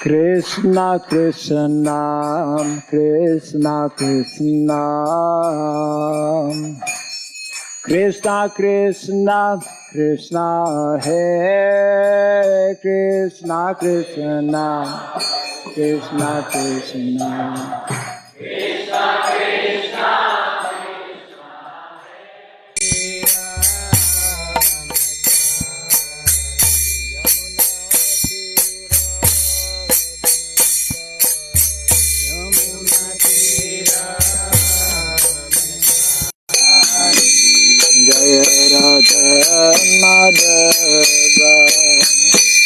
Krishna Krishna Krishna Krishna Krishna Krishna Krishna Hare Krishna Krishna Krishna Krishna Jaya Radha Madhava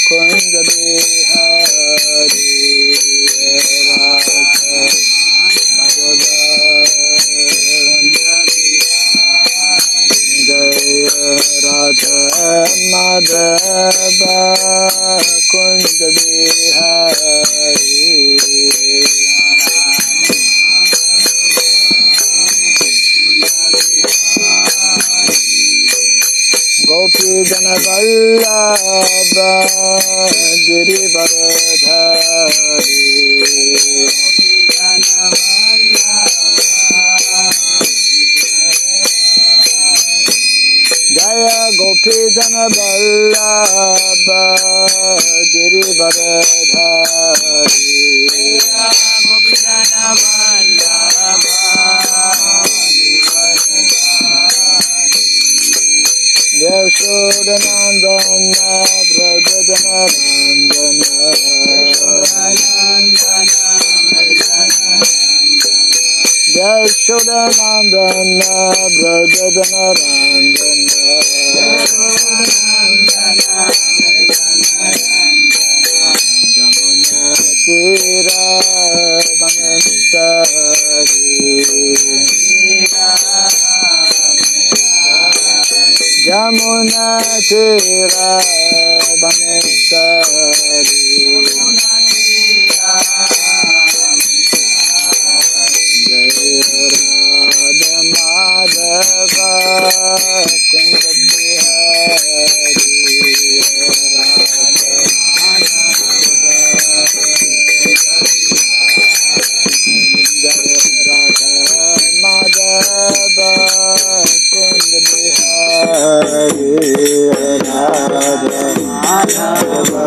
Kunja Bihari Radha Madhava Jaya Radha Madhava Kunja Bihari Gopi Jana Vallabha Girivardhari Jaya Gopi Jana Vallabha Girivardhari Yashodanandana Brajajanarandana Yashodanandana Brajajanarandana Jamuna Tira Vanasari Jamuna Tira Vanasari Jaya Radha Madhava Kunja Bihari Jaya Radha Madhava Kunja Bihari Radha Madhava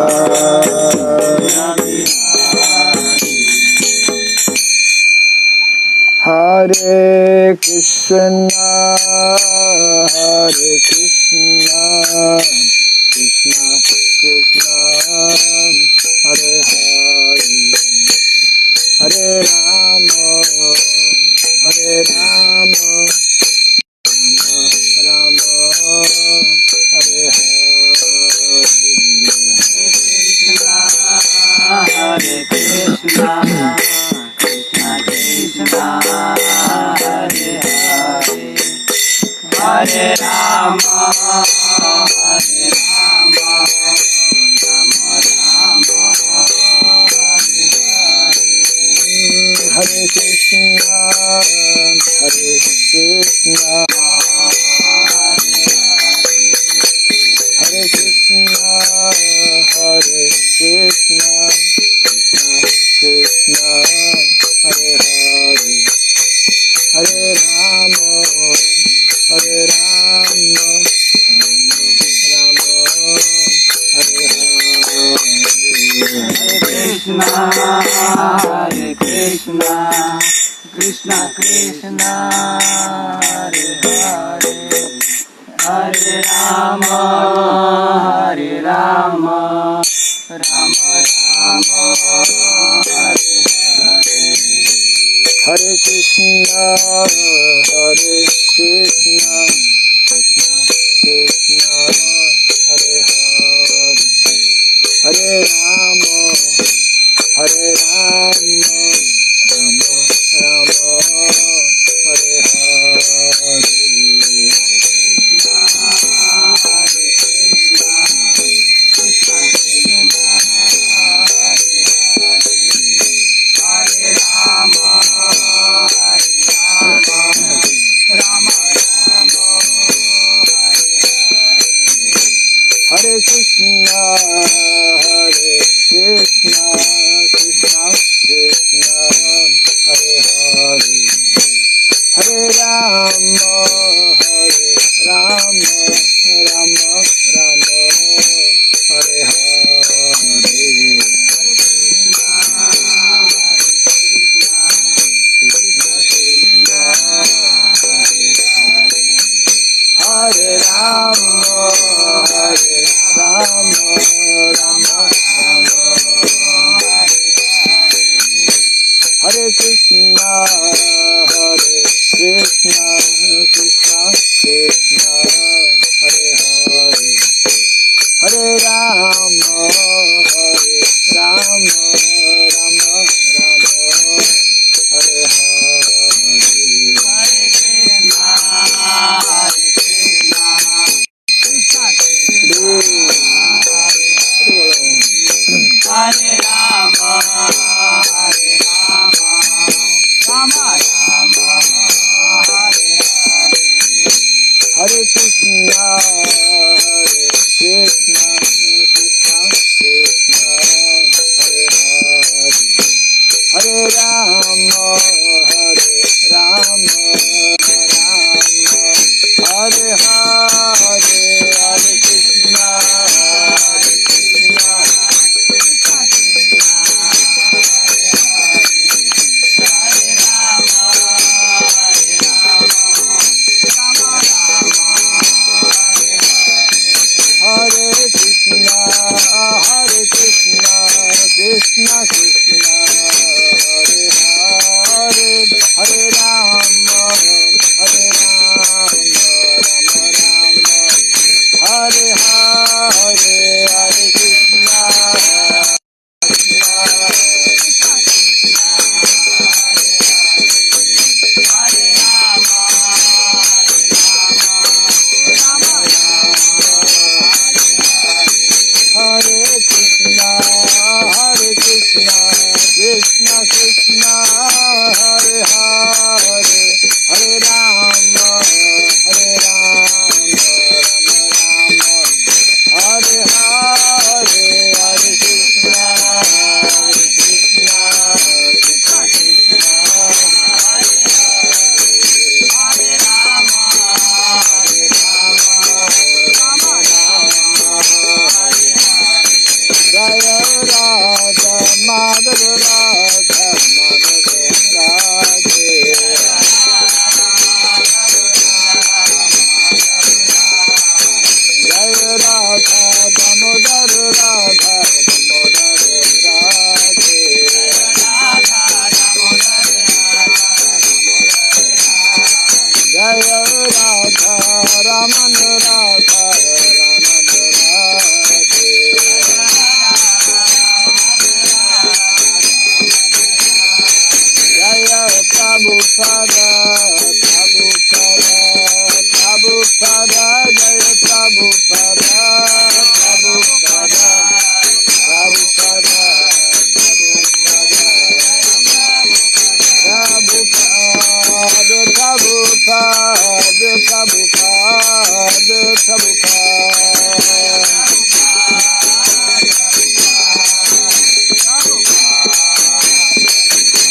Hare Krishna Hare Krishna Krishna Krishna Hare Hare Hare Rama Hare Rama Rama Hare Hare Hare Krishna Krishna Krishna Hare Hare Hare Rama Hare Rama Rama Rama Hare Krishna Hare Krishna Hare Krishna Hare Krishna Krishna Krishna Hare Hare Hare Rama Hare Rama Rama Rama Hare Hare Krishna Krishna Krishna Hare Hare Hare Rama Hare Rama Rama Rama Hare Hare Hare Krishna Hare Krishna Krishna Krishna Hare Hare Hare Rama Hare Rama Rama Rama Hare Hare Hare Krishna Hare Krishna Hare Hare, Hare Rama, Hare Rama, Rama Rama, Hare Hare. Hare Rama, Hare Rama, Rama Rama, Hare Krishna, Hare Krishna, Krishna Krishna, Hare Hare, Hare Rama, Hare Rama, Rama Rama, Hare Hare. Hare Rama, Hare Rama, Rama Rama, Hare Hare, Hare Krishna, Hare Krishna, Krishna Krishna, Hare Hare, Hare Rama, Hare Rama, Rama, Hare Hare, Hare Krishna, Hare Krishna, Hare Krishna, Hare Krishna, Krishna Krishna, Hare Hare, Hare Rama, Hare Rama, Rama Rama, Hare Hare, Hare Krishna, Krishna, Hare Rama, Hare Krishna, Hare Krishna, Krishna Krishna, Hare Hare, Hare Rama, Hare Rama, Rama Rama, Hare Hare, Hare Krishna, Hare Krishna, Krishna Krishna, Hare Rama, Hare Rama, Rama Rama, Hare Jaya Radha Madhava Radha Madhava Radhe, Jaya Radha Damodar Radha Damodar Radhe, Jaya Radha Raman Radha Raman Radhe, Jaya Prabhupada, Prabhupada, Prabhupada, Jaya Prabhupada, Prabhupada, Prabhupada, Prabhupada, Prabhupada, Prabhupada, Prabhupada.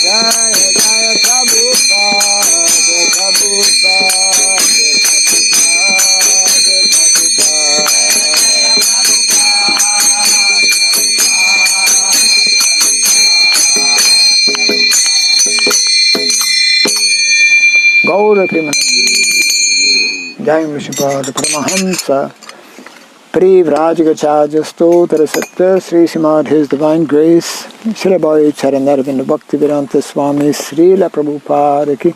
Jaya Jaya Prabhupada, Prabhupada, Prabhupada, Prabhupada. Gaura Premanandi, Jai Vishnupada Paramahamsa, Privrajagachaja Stotra Satya Sri Srimad His Divine Grace Srila Bhai Charanarvinda Bhakti Vedanta Swami Srila Prabhupada ki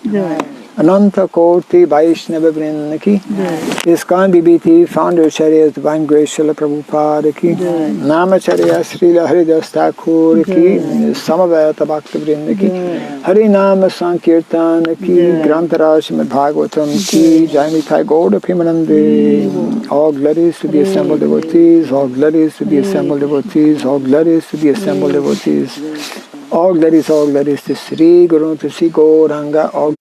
Ananta Koti Vaishnava Vrinda ki ISKCON BBT Founder Acharya's Divine Grace Srila Prabhupada ki Namacharya Srila Haridas Thakur ki Samaveta Bhakti Vrinda ki Harinama Sankirtan ki Grantara Srimad Bhagavatam ki Jai Nitai Gaura Premanandi. All glories to the assembled devotees, all glories to the assembled devotees, all glories to the assembled devotees, all glories to Sri Guru, to Sri Gauranga, all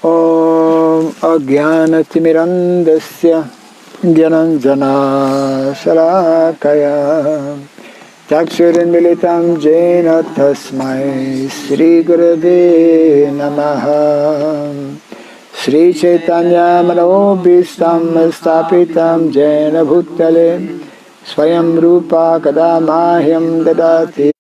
Om Ajnana Timirandasya Gyananjana Shalakaya Chakshurunmilitam Jena Tasmai Sri Gurave Namaha Sri Chaitanya Manobhistam Stapitam Jena Bhutale Swayam Rupa Kadamahyam Dadati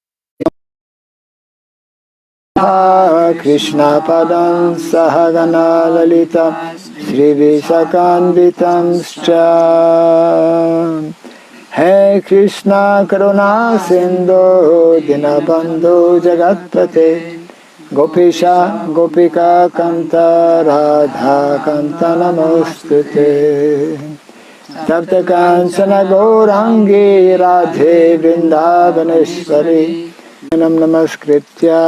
Krishna Padam Sahagana Lalita Sri Visakanditam Scha Hey Krishna Karuna Sindhu Dinabandhu Jagatpate Gopisha Gopika Kanta Radha Kanta Namostute Tapta Kancana Gaurangi Radhe Vrindavaneshwari Narayanam Namaskritya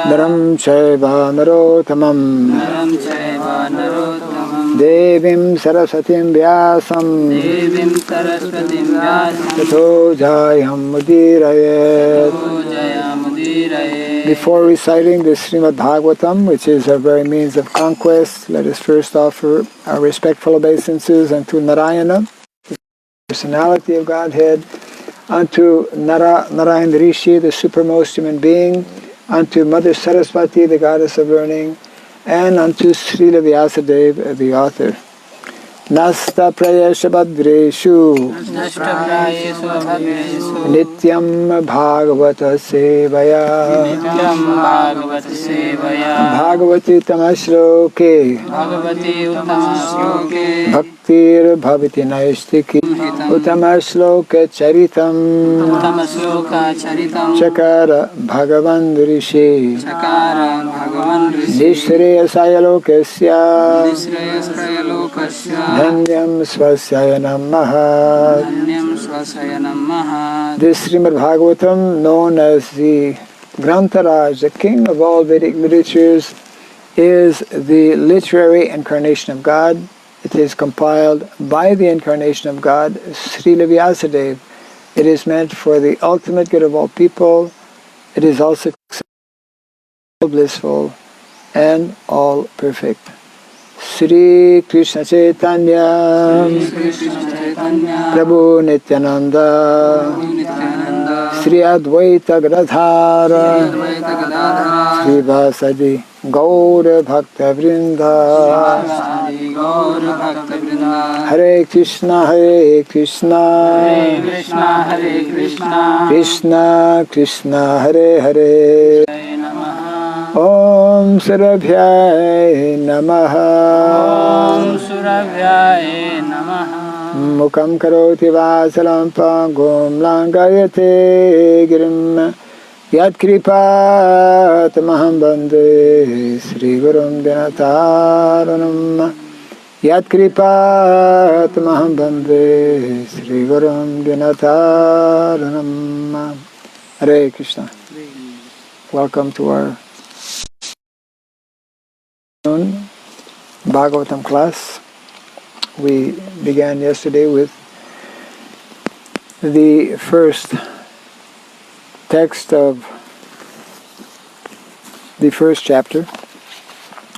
Naram Chaiva Narottamam Devim Saraswatim Vyasam Tato Jayam Mudirayet. Before reciting the Srimad Bhagavatam, which is our very means of conquest, let us first offer our respectful obeisances unto Narayana, the personality of Godhead, unto Narayan Rishi, the supermost human being, unto Mother Saraswati, the goddess of learning, and unto Srila Vyasadeva, the author. Nasta Prayesha Bhadreshu Nityam Bhagavata Sevaya Bhagavati Tamashloke Bhaktir Bhavati Naistiki Utamashloka Charitam Chakara Bhagavan Rishi Nishreya Sayalokasya Dhanyam Swasya Namaha. This Srimad Bhagavatam, known as the Grantaraj, the king of all Vedic literatures, is the literary incarnation of God. It is compiled by the incarnation of God, Srila Vyasadeva. It is meant for the ultimate good of all people. It is also blissful and all perfect. Sri Krishna Chaitanya Prabhu Nityananda Sri Advaita Gadadhara Sri Vasadi Gaura Bhakta Vrinda Hare Krishna Hare Krishna Krishna Krishna Hare Hare Om Surabhyai Namaha Mukam Karoti Vasalam Pangum Langayate Girim Yat Kripat Maham Bande Sri Gurum Dinataranam Yat Kripat Maham Bande Sri Gurum Dinataranam. Hare Krishna. Welcome to our Bhagavatam class. We began yesterday with the first text of the first chapter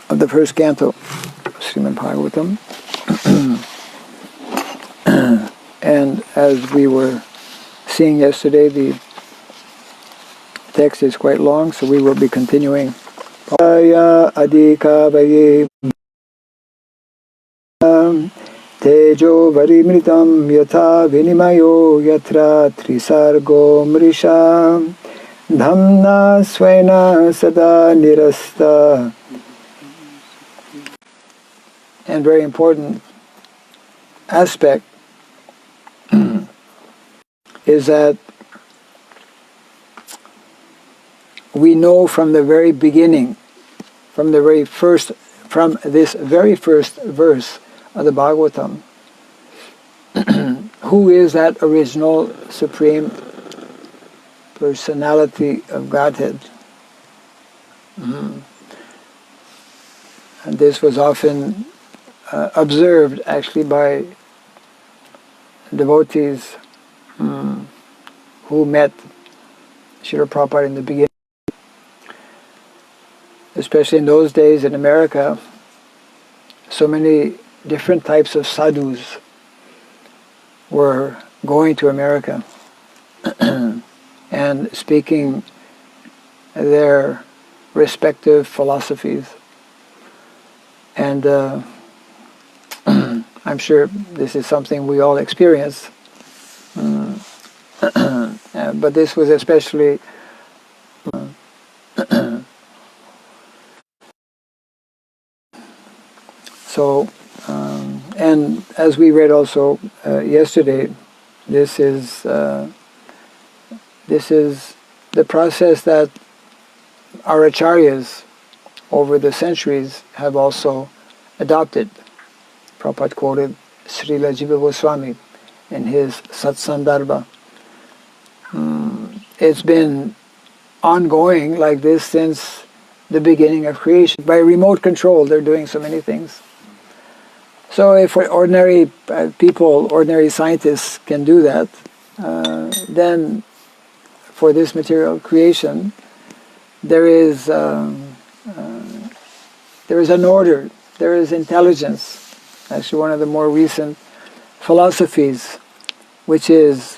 of the first canto of Srimad Bhagavatam. And as we were seeing yesterday, the text is quite long, so we will be continuing. Adhika vaye tejo varimritam yatha vinimayo yatra trisargo mrisha dhamna svena sada nirasta. And very important aspect is that we know from the very beginning, from this very first verse of the Bhagavatam, who is that original supreme personality of Godhead. And this was often observed actually by devotees who met Srila Prabhupada in the beginning. Especially in those days in America, so many different types of sadhus were going to America and speaking their respective philosophies. And I'm sure this is something we all experience. But this was especially so, and as we read also yesterday, this is the process that our acharyas over the centuries have also adopted. Prabhupada quoted Srila Jiva Goswami in his Satsandarbha. It's been ongoing like this since the beginning of creation. By remote control, they're doing so many things. So if ordinary people, ordinary scientists can do that, then for this material creation, there is an order, there is intelligence. Actually, one of the more recent philosophies, which is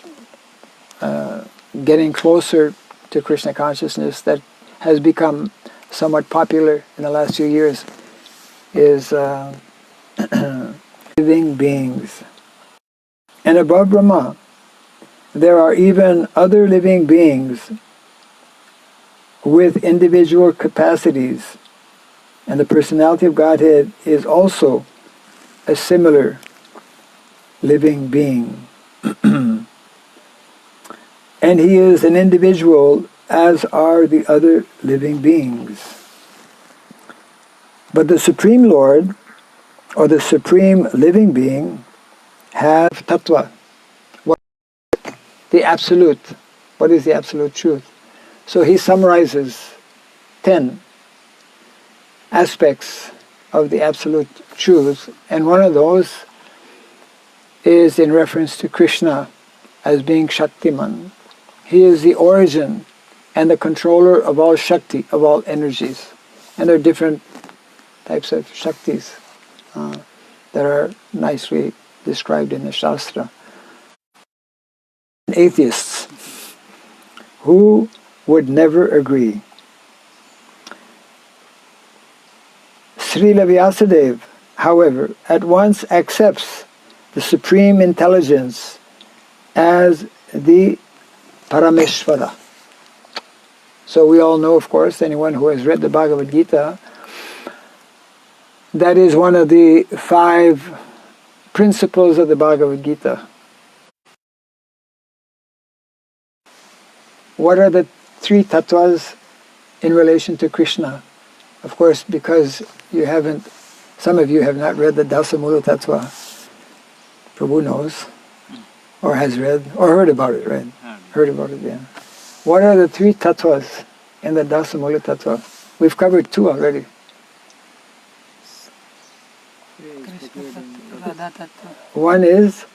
getting closer to Krishna consciousness, that has become somewhat popular in the last few years, is living beings. And above Brahma, there are even other living beings with individual capacities, and the personality of Godhead is also a similar living being. And he is an individual, as are the other living beings. But the Supreme Lord, or the Supreme Living Being, have tattva. What? The Absolute. What is the Absolute Truth? So he summarizes 10 aspects of the Absolute Truth, and one of those is in reference to Krishna as being Shaktiman. He is the origin and the controller of all Shakti, of all energies. And there are different types of Shaktis that are nicely described in the Shastra. Atheists who would never agree. Srila Vyasadeva, however, at once accepts the Supreme Intelligence as the Parameshvara. So we all know, of course, anyone who has read the Bhagavad Gita, that is one of the 5 principles of the Bhagavad Gita. What are the 3 tattvas in relation to Krishna? Of course, because some of you have not read the Dasamula Tattva. Prabhu knows, or has read, or heard about it, right? Heard about it, yeah. What are the 3 tattvas in the Dasamula Tattva? We've covered 2 already. One is,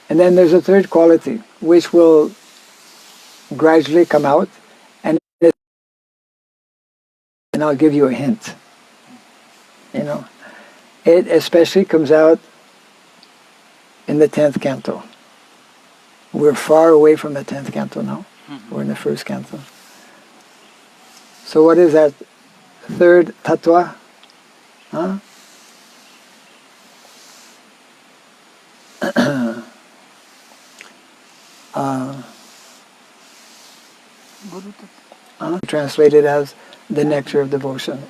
and then there's a third quality, which will gradually come out, and I'll give you a hint. It especially comes out in the 10th canto. We're far away from the 10th canto now. We're in the 1st canto. So what is that third tattva? Huh? Translated as the nectar of devotion.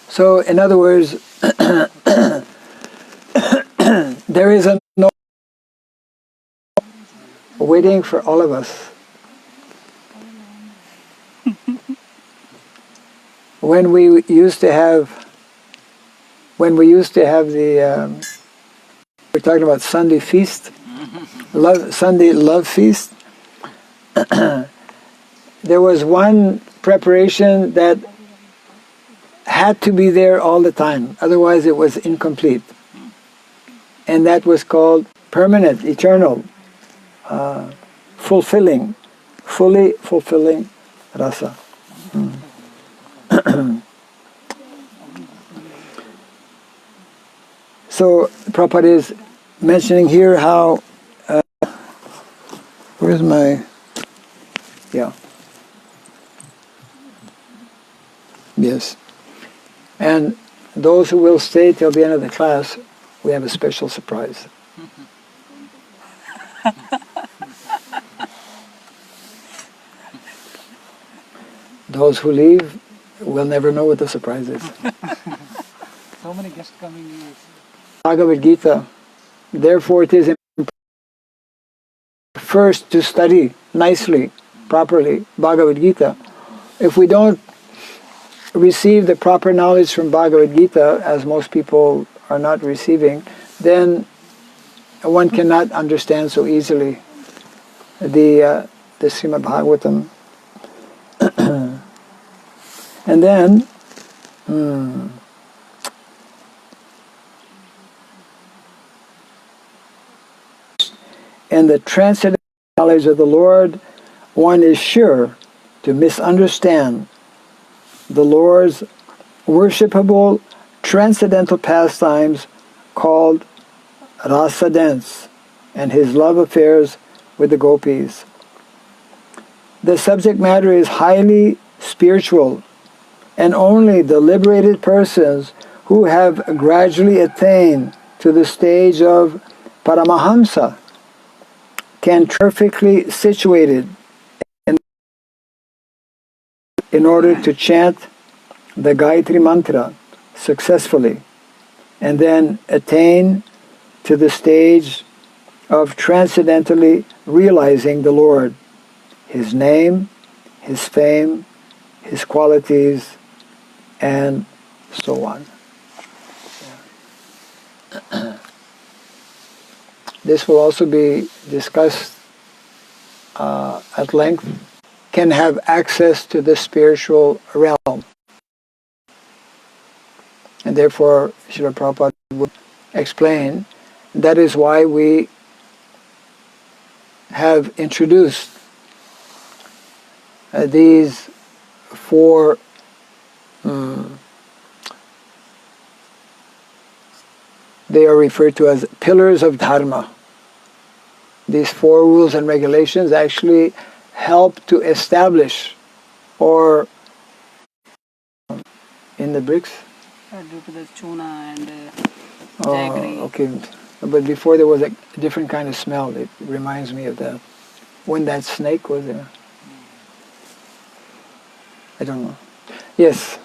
So, in other words, there is a no waiting for all of us. When we used to have the, we're talking about Sunday feast, Sunday love feast, there was one preparation that had to be there all the time, otherwise it was incomplete. And that was called permanent, eternal, fully fulfilling rasa. So Prabhupada is mentioning here how, where's my, yeah, yes. And those who will stay till the end of the class, we have a special surprise. Those who leave will never know what the surprise is. So many guests coming in. Bhagavad Gita, therefore it is important first to study nicely, properly, Bhagavad Gita. If we don't receive the proper knowledge from Bhagavad Gita, as most people are not receiving, then one cannot understand so easily the Srimad Bhagavatam. And then, in the transcendental knowledge of the Lord, one is sure to misunderstand the Lord's worshipable transcendental pastimes called rasa dance and his love affairs with the gopis. The subject matter is highly spiritual, and only the liberated persons who have gradually attained to the stage of Paramahamsa can perfectly situated in order to chant the Gayatri Mantra successfully and then attain to the stage of transcendentally realizing the Lord, His name, His fame, His qualities, and so on. This will also be discussed at length. Can have access to the spiritual realm. And therefore, Srila Prabhupada would explain, that is why we have introduced these four they are referred to as pillars of dharma. These four rules and regulations actually help to establish, or in the bricks? Due to the tuna and jaggery. Okay. But before there was a different kind of smell. It reminds me of that. When that snake was there. I don't know. Yes.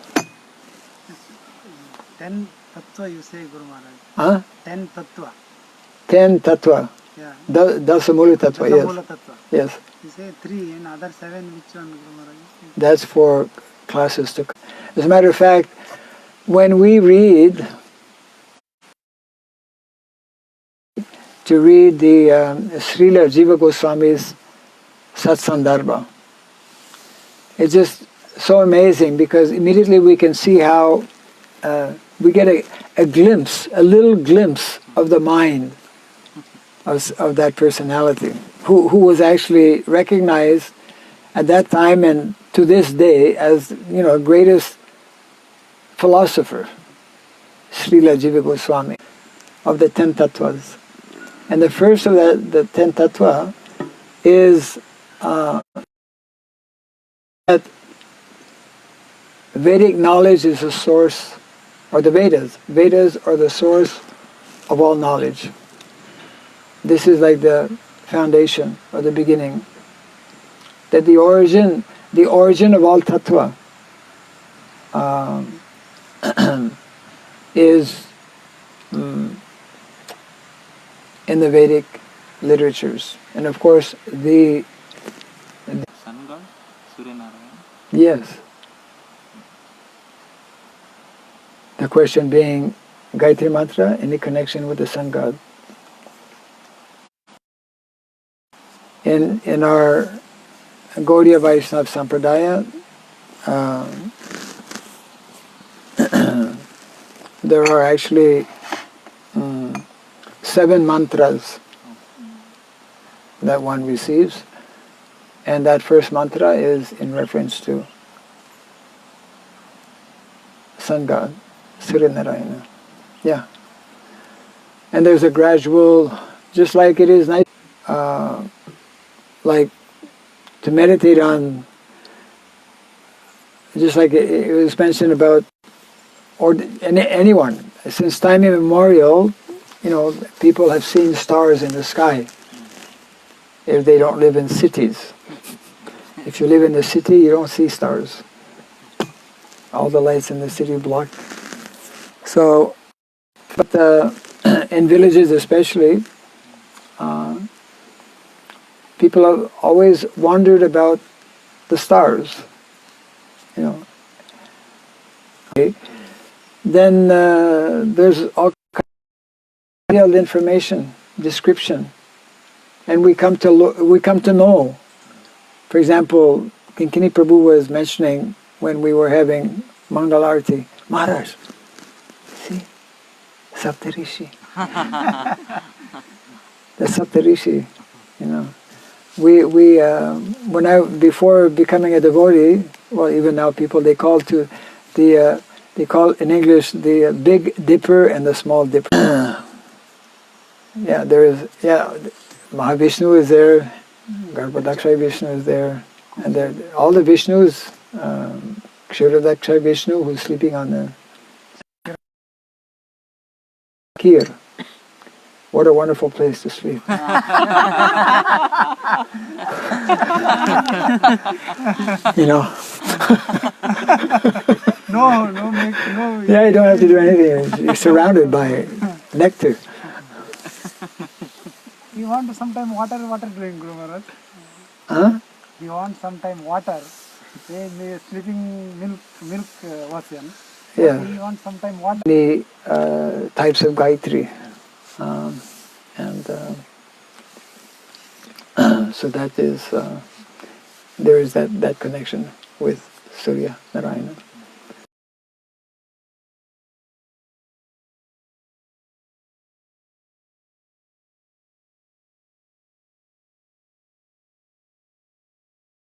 10 tattva you say, Guru Maharaj. Huh? 10 tattva. 10 tattva. Yeah. Dasamula tattva, yes. Dasamula tattva. Yes. You say 3 and other 7, which one, Guru Maharaj? That's for classes to come. As a matter of fact, when we read the Srila Jiva Goswami's Satsandarbha, it's just so amazing because immediately we can see how we get a glimpse, a little glimpse of the mind of that personality who was actually recognized at that time and to this day as, greatest philosopher, Srila Jiva Goswami, of the 10 tattvas. And the first of the 10 tattva is that Vedic knowledge is the source, or the Vedas. Vedas are the source of all knowledge. This is like the foundation or the beginning. That the origin of all tattva is in the Vedic literatures. And of course the Sun God, Surya Narayana. yes. The question being, Gayatri Mantra, any connection with the sun god? In our Gaudiya Vaishnava Sampradaya, there are actually 7 mantras that one receives, and that first mantra is in reference to sun god, Surya Narayana. Yeah. And there's a gradual, just like it is nice, like to meditate on, just like it was mentioned about, or anyone, since time immemorial, people have seen stars in the sky if they don't live in cities. If you live in the city, you don't see stars. All the lights in the city blocked. So, but in villages especially, people have always wondered about the stars. Okay. Then there's all kinds of detailed information, description, and we come to know. For example, Kinkini Prabhu was mentioning when we were having Mangalarti, Maharaj, see, Saptarishi. The Saptarishi, before becoming a devotee, well, even now people, they call in English the Big Dipper and the Small Dipper. Mahavishnu is there, Garbhodakshaya Vishnu is there, and all the Vishnus, Kshirodakshaya Vishnu, who's sleeping on the Kir. What a wonderful place to sleep. No. Yeah, you don't have to do anything. You're surrounded by nectar. You want sometime water drink, Guru Maharaj? Huh? You want sometime water? Sleeping milk ocean. Yeah. You want sometime water? Many types of Gayatri. So that is, there is that connection with Surya Narayana.